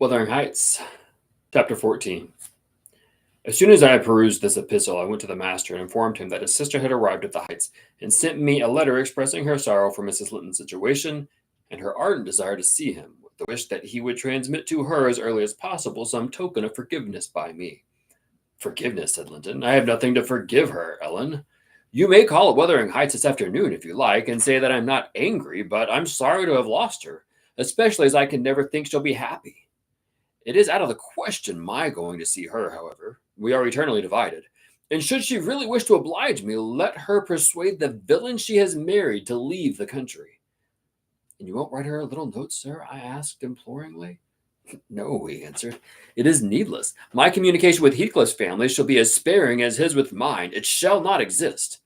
Wuthering Heights, Chapter 14. As soon as I had perused this epistle, I went to the master and informed him that his sister had arrived at the Heights and sent me a letter expressing her sorrow for Mrs. Linton's situation and her ardent desire to see him, with the wish that he would transmit to her as early as possible some token of forgiveness by me. Forgiveness, said Linton. I have nothing to forgive her, Ellen. You may call at Wuthering Heights this afternoon if you like, and say that I'm not angry, but I'm sorry to have lost her, especially as I can never think she'll be happy. It is out of the question my going to see her, however. We are eternally divided. And should she really wish to oblige me, let her persuade the villain she has married to leave the country. And you won't write her a little note, sir? I asked imploringly. No, he answered. It is needless. My communication with Heathcliff's family shall be as sparing as his with mine. It shall not exist.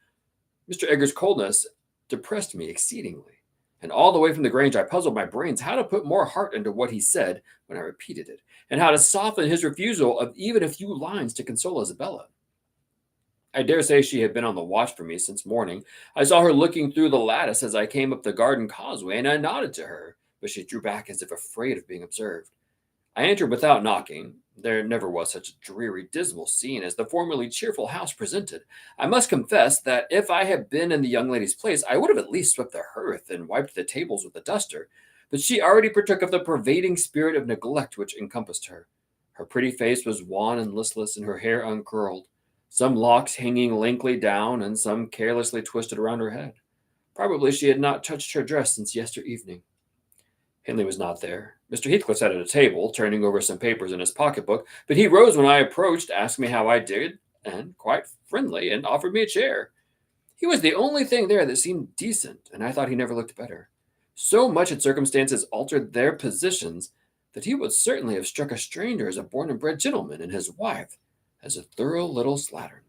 Mr. Egger's coldness depressed me exceedingly, and all the way from the Grange I puzzled my brains how to put more heart into what he said when I repeated it, and how to soften his refusal of even a few lines to console Isabella. I dare say she had been on the watch for me since morning. I saw her looking through the lattice as I came up the garden causeway, and I nodded to her, but she drew back as if afraid of being observed. I entered without knocking. There never was such a dreary, dismal scene as the formerly cheerful house presented. I must confess that if I had been in the young lady's place, I would have at least swept the hearth and wiped the tables with a duster. But she already partook of the pervading spirit of neglect which encompassed her. Her pretty face was wan and listless, and her hair uncurled, some locks hanging lankly down, and some carelessly twisted around her head. Probably she had not touched her dress since yester evening. Henley was not there. Mr. Heathcliff sat at a table, turning over some papers in his pocketbook, but he rose when I approached, asked me how I did, and quite friendly, and offered me a chair. He was the only thing there that seemed decent, and I thought he never looked better. So much had circumstances altered their positions that he would certainly have struck a stranger as a born and bred gentleman, and his wife as a thorough little slattern.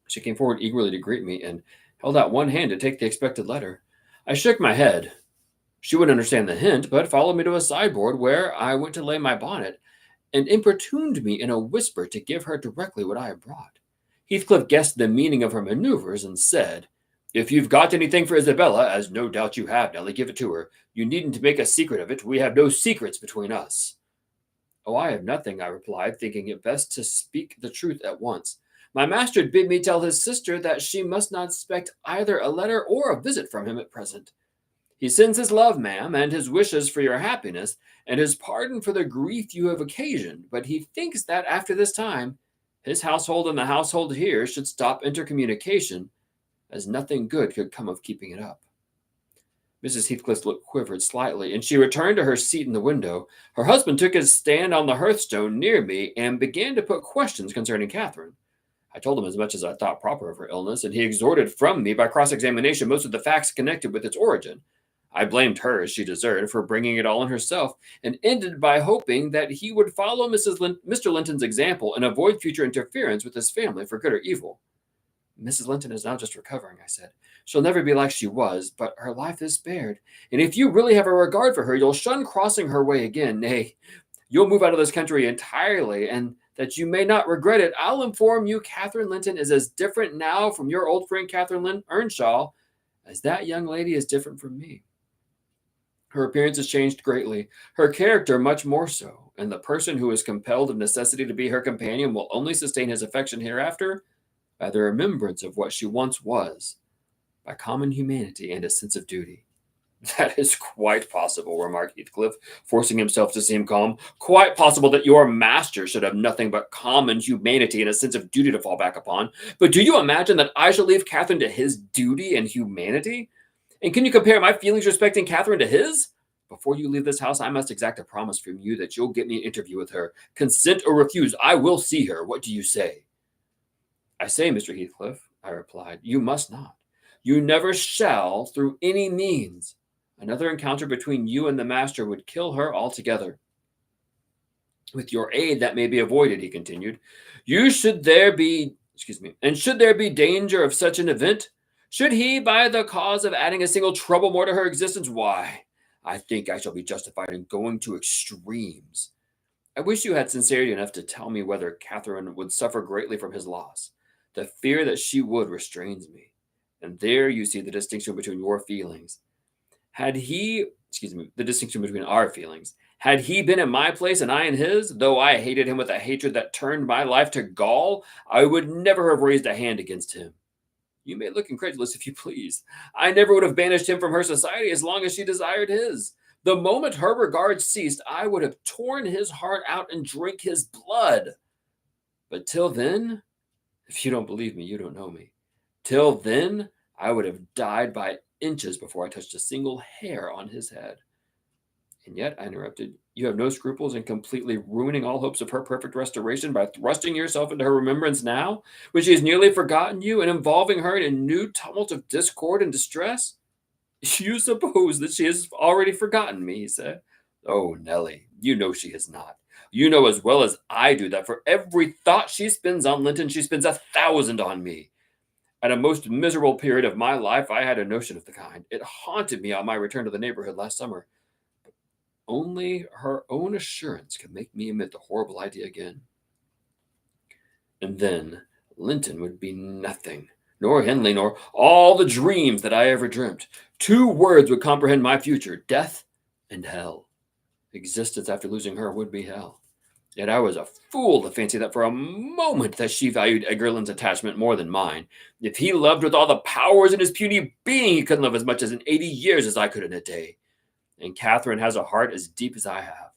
She came forward eagerly to greet me, and held out one hand to take the expected letter. I shook my head. She would understand the hint, but followed me to a sideboard where I went to lay my bonnet, and importuned me in a whisper to give her directly what I had brought. Heathcliff guessed the meaning of her maneuvers, and said, "If you've got anything for Isabella, as no doubt you have, Nelly, give it to her. You needn't make a secret of it. We have no secrets between us." "Oh, I have nothing," I replied, thinking it best to speak the truth at once. "My master bid me tell his sister that she must not expect either a letter or a visit from him at present. He sends his love, ma'am, and his wishes for your happiness, and his pardon for the grief you have occasioned, but he thinks that after this time, his household and the household here should stop intercommunication, as nothing good could come of keeping it up." Mrs. Heathcliff's lip quivered slightly, and she returned to her seat in the window. Her husband took his stand on the hearthstone near me, and began to put questions concerning Catherine. I told him as much as I thought proper of her illness, and he extorted from me by cross-examination most of the facts connected with its origin. I blamed her, as she deserved, for bringing it all on herself, and ended by hoping that he would follow Mr. Linton's example and avoid future interference with his family for good or evil. "Mrs. Linton is now just recovering," I said. "She'll never be like she was, but her life is spared. And if you really have a regard for her, you'll shun crossing her way again. Nay, you'll move out of this country entirely, and that you may not regret it, I'll inform you Catherine Linton is as different now from your old friend Catherine Earnshaw as that young lady is different from me. Her appearance has changed greatly, her character much more so, and the person who is compelled of necessity to be her companion will only sustain his affection hereafter by the remembrance of what she once was, by common humanity and a sense of duty." "That is quite possible," remarked Heathcliff, forcing himself to seem calm. "Quite possible that your master should have nothing but common humanity and a sense of duty to fall back upon. But do you imagine that I shall leave Catherine to his duty and humanity? And can you compare my feelings respecting Catherine to his? Before you leave this house, I must exact a promise from you that you'll get me an interview with her. Consent or refuse, I will see her. What do you say?" "I say, Mr. Heathcliff," I replied, "you must not. You never shall, through any means. Another encounter between you and the master would kill her altogether." "With your aid, that may be avoided," he continued. "You should there be, and should there be danger of such an event, should he, by the cause of adding a single trouble more to her existence, why, I think I shall be justified in going to extremes. I wish you had sincerity enough to tell me whether Catherine would suffer greatly from his loss. The fear that she would restrains me, and there you see the distinction between your feelings. Had he, excuse me, the distinction between our feelings, had he been in my place and I in his, though I hated him with a hatred that turned my life to gall, I would never have raised a hand against him. You may look incredulous if you please. I never would have banished him from her society as long as she desired his. The moment her regard ceased, I would have torn his heart out and drank his blood. But till then, if you don't believe me, you don't know me. Till then, I would have died by inches before I touched a single hair on his head. And yet, I interrupted, you have no scruples in completely ruining all hopes of her perfect restoration by thrusting yourself into her remembrance now, when she has nearly forgotten you, and involving her in a new tumult of discord and distress? You suppose that she has already forgotten me, he said. Oh, Nellie, you know she has not. You know as well as I do that for every thought she spends on Linton, she spends 1,000 on me. At a most miserable period of my life, I had a notion of the kind. It haunted me on my return to the neighborhood last summer. Only her own assurance could make me emit the horrible idea again. And then Linton would be nothing, nor Henley, nor all the dreams that I ever dreamt. 2 words would comprehend my future: death and hell. Existence after losing her would be hell. Yet I was a fool to fancy that for a moment that she valued Edgarland's attachment more than mine. If he loved with all the powers in his puny being, he couldn't love as much as in 80 years as I could in a day. And Catherine has a heart as deep as I have.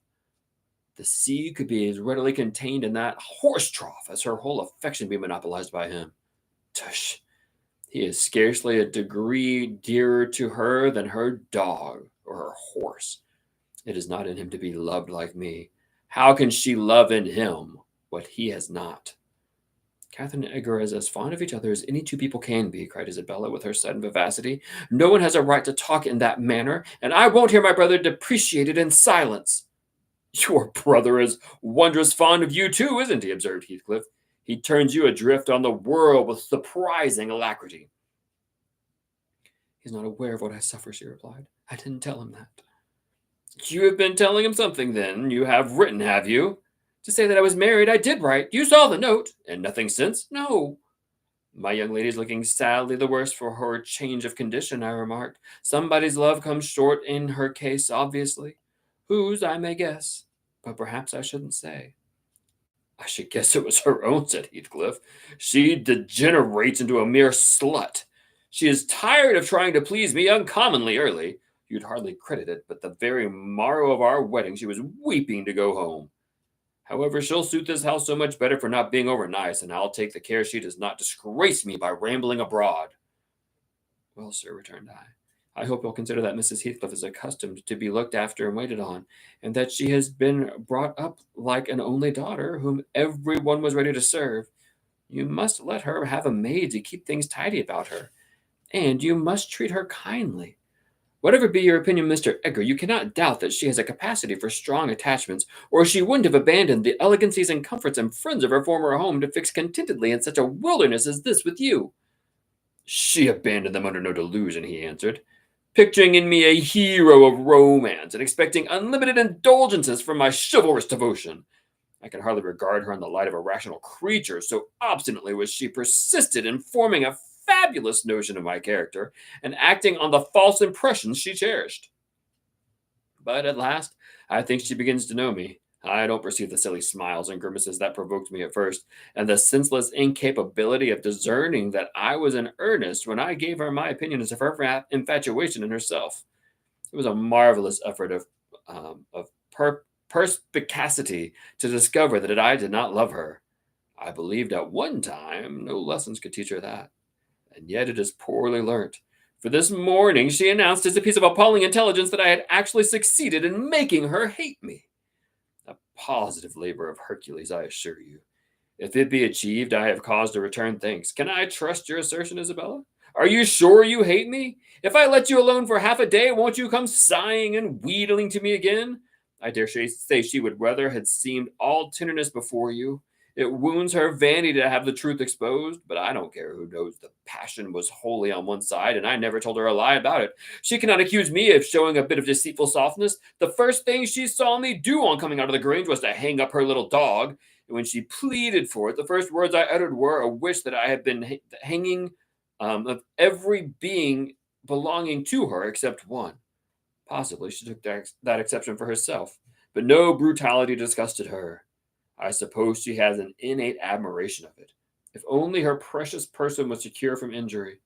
The sea could be as readily contained in that horse trough as her whole affection be monopolized by him. Tush! He is scarcely a degree dearer to her than her dog or her horse. It is not in him to be loved like me. How can she love in him what he has not? Catherine and Edgar is as fond of each other as any 2 people can be, cried Isabella with her sudden vivacity. No one has a right to talk in that manner, and I won't hear my brother depreciated in silence. Your brother is wondrous fond of you too, isn't he? Observed Heathcliff. He turns you adrift on the world with surprising alacrity. He's not aware of what I suffer, she replied. I didn't tell him that. You have been telling him something, then. You have written, have you? To say that I was married, I did write. You saw the note. And nothing since? No. My young lady is looking sadly the worse for her change of condition, I remarked. Somebody's love comes short in her case, obviously. Whose, I may guess, but perhaps I shouldn't say. I should guess it was her own, said Heathcliff. She degenerates into a mere slut. She is tired of trying to please me uncommonly early. You'd hardly credit it, but the very morrow of our wedding she was weeping to go home. However, she'll suit this house so much better for not being over nice, and I'll take the care she does not disgrace me by rambling abroad. Well, sir, returned I hope you'll consider that Mrs. Heathcliff is accustomed to be looked after and waited on, and that she has been brought up like an only daughter, whom every one was ready to serve. You must let her have a maid to keep things tidy about her, and you must treat her kindly. Whatever be your opinion, Mr. Edgar, you cannot doubt that she has a capacity for strong attachments, or she wouldn't have abandoned the elegancies and comforts and friends of her former home to fix contentedly in such a wilderness as this with you. She abandoned them under no delusion, he answered, picturing in me a hero of romance and expecting unlimited indulgences from my chivalrous devotion. I could hardly regard her in the light of a rational creature, so obstinately was she persisted in forming a fabulous notion of my character and acting on the false impressions she cherished. But at last, I think she begins to know me. I don't perceive the silly smiles and grimaces that provoked me at first, and the senseless incapability of discerning that I was in earnest when I gave her my opinion as of her infatuation in herself. It was a marvelous effort of perspicacity to discover that I did not love her. I believed at one time no lessons could teach her that, and yet it is poorly learnt. For this morning she announced as a piece of appalling intelligence that I had actually succeeded in making her hate me. A positive labor of Hercules, I assure you. If it be achieved, I have cause to return thanks. Can I trust your assertion, Isabella? Are you sure you hate me? If I let you alone for half a day, won't you come sighing and wheedling to me again? I dare say she would rather had seemed all tenderness before you. It wounds her vanity to have the truth exposed, but I don't care who knows the passion was wholly on one side, and I never told her a lie about it. She cannot accuse me of showing a bit of deceitful softness. The first thing she saw me do on coming out of the Grange was to hang up her little dog, and when she pleaded for it, the first words I uttered were a wish that I had been hanging of every being belonging to her except one. Possibly she took that exception for herself, but no brutality disgusted her. I suppose she has an innate admiration of it. If only her precious person was secure from injury.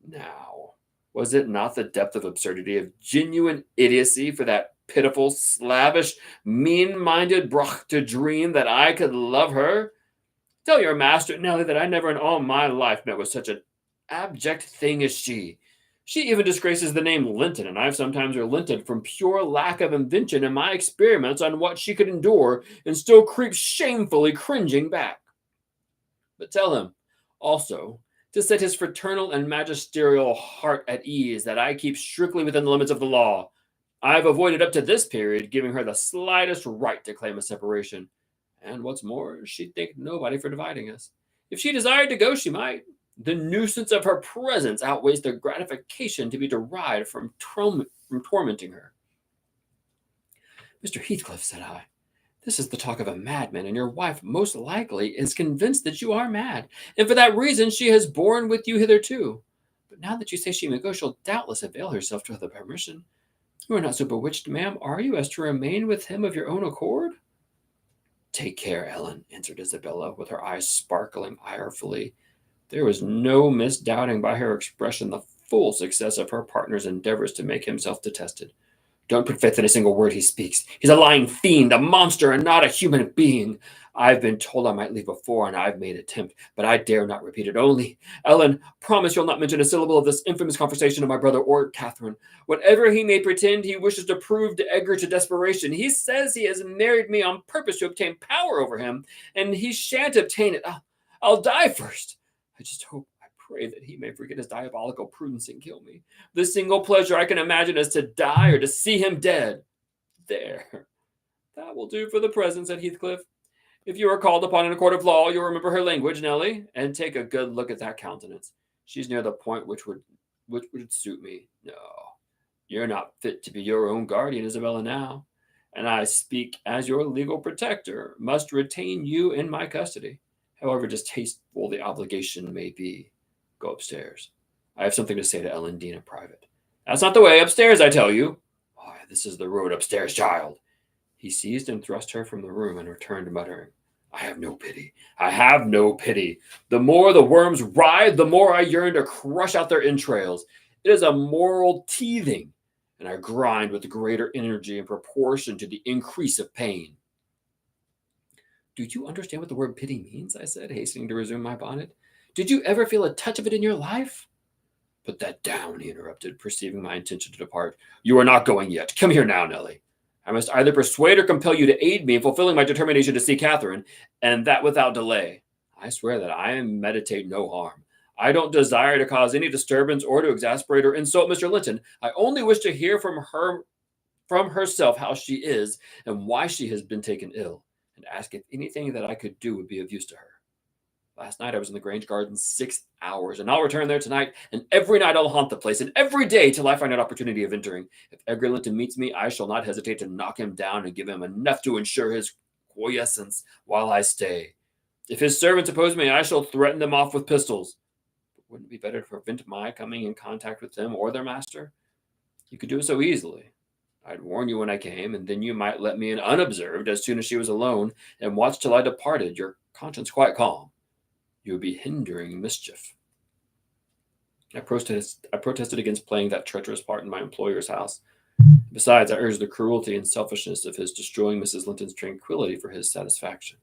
Now, was it not the depth of absurdity, of genuine idiocy for that pitiful, slavish, mean-minded brach to dream that I could love her? Tell your master, Nellie, that I never in all my life met with such an abject thing as she. She even disgraces the name Linton, and I've sometimes relented from pure lack of invention in my experiments on what she could endure, and still creeps shamefully cringing back. But tell him, also, to set his fraternal and magisterial heart at ease that I keep strictly within the limits of the law. I have avoided up to this period giving her the slightest right to claim a separation. And what's more, she'd thank nobody for dividing us. If she desired to go, she might. The nuisance of her presence outweighs the gratification to be derived from tormenting her. Mr. Heathcliff, said I, this is the talk of a madman, and your wife most likely is convinced that you are mad, and for that reason she has borne with you hitherto. But now that you say she may go, she'll doubtless avail herself to the permission. You are not so bewitched, ma'am, are you, as to remain with him of your own accord? Take care, Ellen, answered Isabella, with her eyes sparkling irefully. There was no misdoubting by her expression the full success of her partner's endeavors to make himself detested. Don't put faith in a single word he speaks. He's a lying fiend, a monster, and not a human being. I've been told I might leave before, and I've made attempt, but I dare not repeat it. Only, Ellen, promise you'll not mention a syllable of this infamous conversation to my brother or Catherine. Whatever he may pretend, he wishes to prove to Edgar to desperation. He says he has married me on purpose to obtain power over him, and he shan't obtain it. I'll die first. I just hope, I pray that he may forget his diabolical prudence and kill me. The single pleasure I can imagine is to die or to see him dead. There. That will do for the present, said Heathcliff. If you are called upon in a court of law, you'll remember her language, Nellie, and take a good look at that countenance. She's near the point which would suit me. No, you're not fit to be your own guardian, Isabella, now, and I speak as your legal protector, must retain you in my custody, however distasteful the obligation may be. Go upstairs. I have something to say to Ellen Dean in private. That's not the way. Upstairs, I tell you. Why, this is the road upstairs, child. He seized and thrust her from the room and returned muttering, I have no pity. I have no pity. The more the worms writhe, the more I yearn to crush out their entrails. It is a moral teething, and I grind with greater energy in proportion to the increase of pain. Do you understand what the word pity means? I said, hastening to resume my bonnet. Did you ever feel a touch of it in your life? Put that down, he interrupted, perceiving my intention to depart. You are not going yet. Come here now, Nellie. I must either persuade or compel you to aid me in fulfilling my determination to see Catherine, and that without delay. I swear that I meditate no harm. I don't desire to cause any disturbance or to exasperate or insult Mr. Linton. I only wish to hear from herself how she is and why she has been taken ill, and ask if anything that I could do would be of use to her. Last night I was in the Grange Gardens 6 hours, and I'll return there tonight, and every night I'll haunt the place, and every day till I find an opportunity of entering. If Edgar Linton meets me, I shall not hesitate to knock him down and give him enough to ensure his quiescence while I stay. If his servants oppose me, I shall threaten them off with pistols. But wouldn't it be better to prevent my coming in contact with them or their master? You could do it so easily. I'd warn you when I came, and then you might let me in unobserved as soon as she was alone, and watch till I departed, your conscience quite calm. You would be hindering mischief. I protested against playing that treacherous part in my employer's house. Besides, I urged the cruelty and selfishness of his destroying Mrs. Linton's tranquillity for his satisfaction.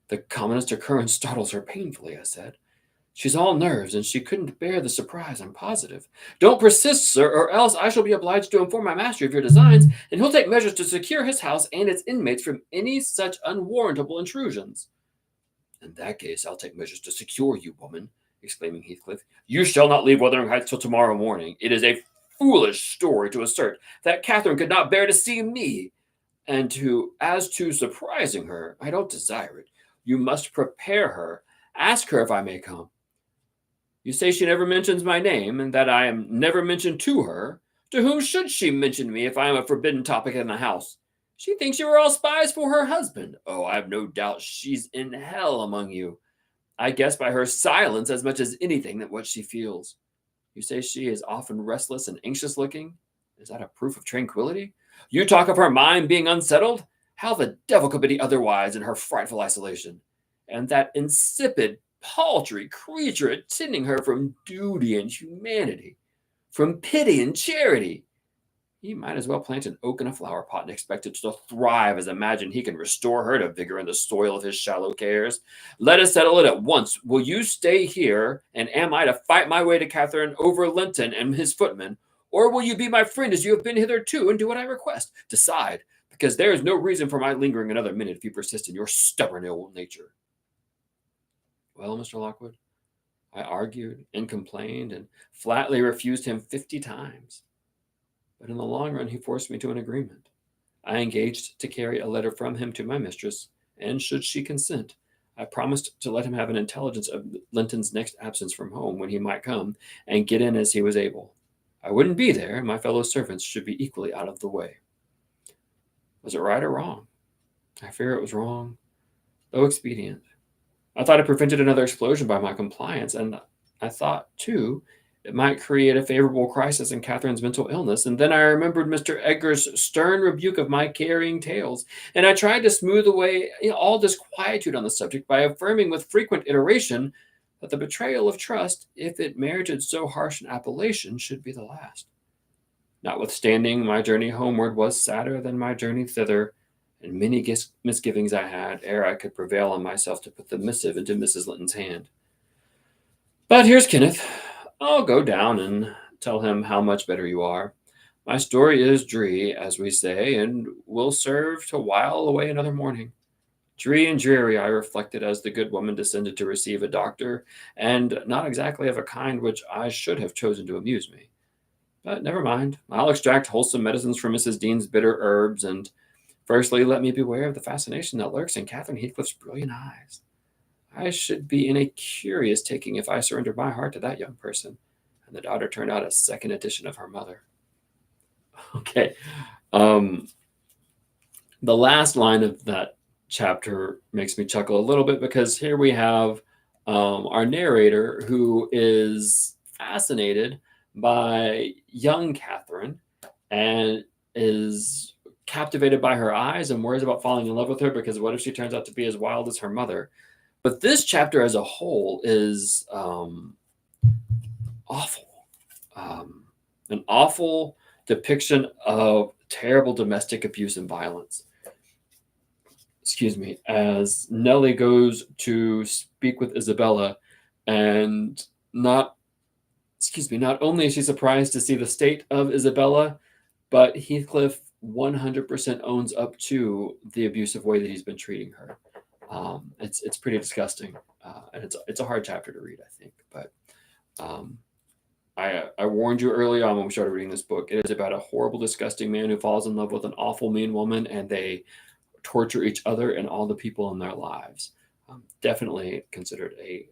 The commonest occurrence startles her painfully, I said. She's all nerves, and she couldn't bear the surprise, I'm positive. Don't persist, sir, or else I shall be obliged to inform my master of your designs, and he'll take measures to secure his house and its inmates from any such unwarrantable intrusions. In that case, I'll take measures to secure you, woman, exclaiming Heathcliff. You shall not leave Wuthering Heights till tomorrow morning. It is a foolish story to assert that Catherine could not bear to see me. And as to surprising her, I don't desire it. You must prepare her. Ask her if I may come. You say she never mentions my name, and that I am never mentioned to her. To whom should she mention me if I am a forbidden topic in the house? She thinks you are all spies for her husband. Oh, I have no doubt she's in hell among you. I guess by her silence as much as anything that what she feels. You say she is often restless and anxious looking? Is that a proof of tranquility? You talk of her mind being unsettled? How the devil could it be otherwise in her frightful isolation? And that insipid, paltry creature attending her from duty and humanity, from pity and charity. He might as well plant an oak in a flower pot and expect it to thrive as imagine he can restore her to vigor in the soil of his shallow cares. Let us settle it at once. Will you stay here, and am I to fight my way to Catherine over Linton and his footman, or will you be my friend as you have been hitherto and do what I request? Decide, because there is no reason for my lingering another minute if you persist in your stubborn ill nature. Well, Mr. Lockwood, I argued and complained and flatly refused him 50 times. But in the long run, he forced me to an agreement. I engaged to carry a letter from him to my mistress, and should she consent, I promised to let him have an intelligence of Linton's next absence from home when he might come, and get in as he was able. I wouldn't be there, and my fellow servants should be equally out of the way. Was it right or wrong? I fear it was wrong, though expedient. I thought it prevented another explosion by my compliance, and I thought, too, it might create a favorable crisis in Catherine's mental illness. And then I remembered Mr. Edgar's stern rebuke of my carrying tales, and I tried to smooth away all disquietude on the subject by affirming with frequent iteration that the betrayal of trust, if it merited so harsh an appellation, should be the last. Notwithstanding, my journey homeward was sadder than my journey thither, and many misgivings I had ere I could prevail on myself to put the missive into Mrs. Linton's hand. But here's Kenneth. I'll go down and tell him how much better you are. My story is dree, as we say, and will serve to while away another morning. Dree and dreary, I reflected as the good woman descended to receive a doctor, and not exactly of a kind which I should have chosen to amuse me. But never mind, I'll extract wholesome medicines from Mrs. Dean's bitter herbs, and firstly let me beware of the fascination that lurks in Catherine Heathcliff's brilliant eyes. I should be in a curious taking if I surrendered my heart to that young person, and the daughter turned out a second edition of her mother. Okay. The last line of that chapter makes me chuckle a little bit because here we have our narrator who is fascinated by young Catherine and is captivated by her eyes and worries about falling in love with her because what if she turns out to be as wild as her mother? But this chapter as a whole is awful. An awful depiction of terrible domestic abuse and violence. Excuse me, as Nellie goes to speak with Isabella, and not only is she surprised to see the state of Isabella, but Heathcliff 100% owns up to the abusive way that he's been treating her. It's pretty disgusting, and it's a hard chapter to read, I think. But I warned you early on when we started reading this book. It is about a horrible, disgusting man who falls in love with an awful, mean woman, and they torture each other and all the people in their lives. Definitely considered a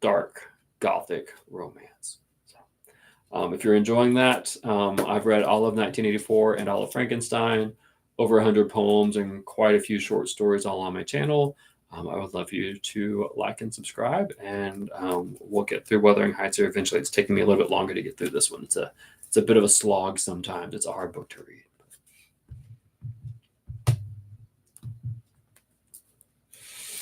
dark, gothic romance. So, if you're enjoying that, I've read all of 1984 and all of Frankenstein, over 100 poems and quite a few short stories all on my channel. I would love you to like and subscribe, and we'll get through Wuthering Heights here eventually. It's taking me a little bit longer to get through this one. It's a bit of a slog sometimes. It's a hard book to read.